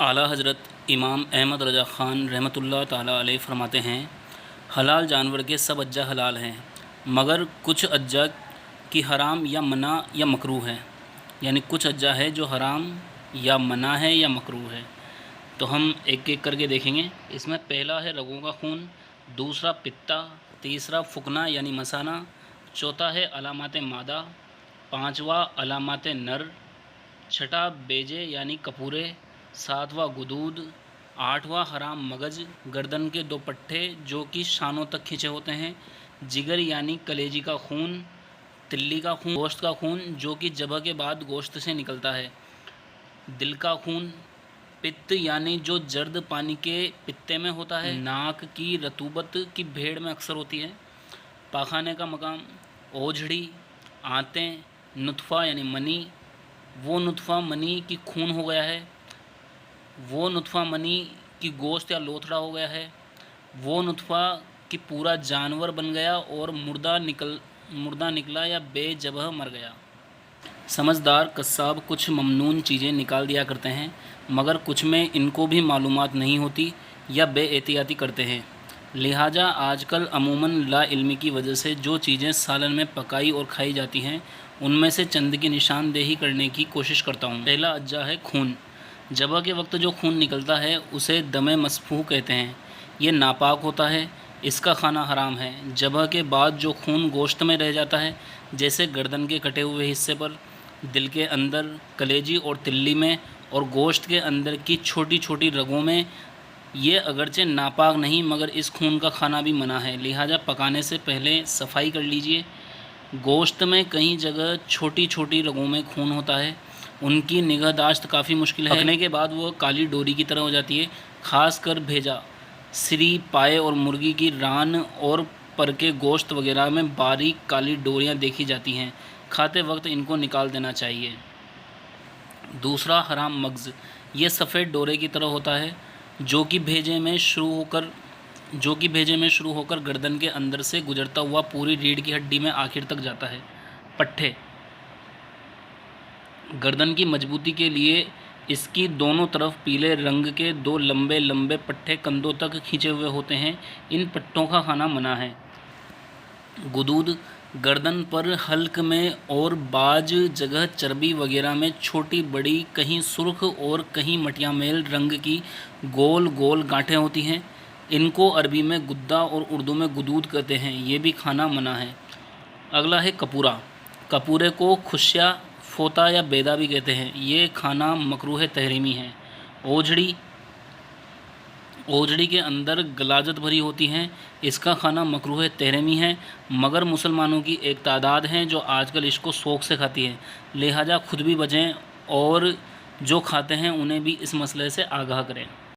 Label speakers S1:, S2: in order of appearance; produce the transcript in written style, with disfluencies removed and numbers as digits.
S1: اعلیٰ حضرت امام احمد رضا خان رحمۃ اللہ تعالیٰ علیہ فرماتے ہیں، حلال جانور کے سب اجزا حلال ہیں مگر کچھ اجزا کی حرام یا منع یا مکروہ ہے، یعنی کچھ اجزا ہے جو حرام یا منع ہے یا مکروہ ہے۔ تو ہم ایک ایک کر کے دیکھیں گے۔ اس میں پہلا ہے رگوں کا خون، دوسرا پتا، تیسرا فکنا یعنی مثانہ، چوتھا ہے علامات مادہ، پانچواں علامات نر، چھٹا بیجے یعنی کپورے، ساتواں گدود، آٹھواں حرام مغز، گردن کے دو پٹھے جو کہ شانوں تک کھینچے ہوتے ہیں، جگر یعنی کلیجی کا خون، تلی کا خون، گوشت کا خون جو کہ ذبح کے بعد گوشت سے نکلتا ہے، دل کا خون، پت یعنی جو جرد پانی کے پتے میں ہوتا ہے، ناک کی رطوبت کی بھیڑ میں اکثر ہوتی ہے، پاخانے کا مقام، اوجھڑی، آنتیں، نطفہ یعنی منی، وہ نطفہ منی کی خون ہو گیا ہے، وہ نطفہ منی کی گوشت یا لوتھڑا ہو گیا ہے، وہ نطفہ کی پورا جانور بن گیا اور مردہ نکلا یا بے جبہ مر گیا۔ سمجھدار قصاب کچھ ممنون چیزیں نکال دیا کرتے ہیں مگر کچھ میں ان کو بھی معلومات نہیں ہوتی یا بے احتیاطی کرتے ہیں، لہٰذا آج کل عموماً لا علمی کی وجہ سے جو چیزیں سالن میں پکائی اور کھائی جاتی ہیں ان میں سے چند کی نشاندہی کرنے کی کوشش کرتا ہوں۔ پہلا اجزا ہے خون۔ ذبح کے وقت جو خون نکلتا ہے اسے دم مسفوح کہتے ہیں، یہ ناپاک ہوتا ہے، اس کا کھانا حرام ہے۔ ذبح کے بعد جو خون گوشت میں رہ جاتا ہے جیسے گردن کے کٹے ہوئے حصے پر، دل کے اندر، کلیجی اور تلی میں اور گوشت کے اندر کی چھوٹی چھوٹی رگوں میں، یہ اگرچہ ناپاک نہیں مگر اس خون کا کھانا بھی منع ہے، لہٰذا پکانے سے پہلے صفائی کر لیجئے۔ گوشت میں کئی جگہ چھوٹی چھوٹی رگوں میں خون ہوتا ہے، ان کی نگہداشت کافی مشکل ہے، پکنے کے بعد وہ کالی ڈوری کی طرح ہو جاتی ہے، خاص کر بھیجا، سری، پائے اور مرغی کی ران اور پر کے گوشت وغیرہ میں باریک کالی ڈوریاں دیکھی جاتی ہیں، کھاتے وقت ان کو نکال دینا چاہیے۔ دوسرا حرام مغز، یہ سفید ڈورے کی طرح ہوتا ہے جو کہ بھیجے میں شروع ہو کر گردن کے اندر سے گزرتا ہوا پوری ریڑھ کی ہڈی میں آخر تک جاتا ہے۔ پٹھے، گردن کی مضبوطی کے لیے اس کی دونوں طرف پیلے رنگ کے دو لمبے لمبے پٹھے کندھوں تک کھینچے ہوئے ہوتے ہیں، ان پٹھوں کا کھانا منع ہے۔ گدود، گردن پر، حلق میں اور بعض جگہ چربی وغیرہ میں چھوٹی بڑی، کہیں سرخ اور کہیں مٹیا میل رنگ کی گول گول گانٹھیں ہوتی ہیں، ان کو عربی میں گدا اور اردو میں گدود کہتے ہیں، یہ بھی کھانا منع ہے۔ اگلا ہے کپورا۔ کپورے کو خشیا، فوطا یا بیدا بھی کہتے ہیں، یہ کھانا مکروہ تحریمی ہے۔ اوجھڑی کے اندر غلاظت بھری ہوتی ہیں، اس کا کھانا مکروہ تحریمی ہے مگر مسلمانوں کی ایک تعداد ہے جو آج کل اس کو شوق سے کھاتی ہے، لہٰذا خود بھی بچیں اور جو کھاتے ہیں انہیں بھی اس مسئلے سے آگاہ کریں۔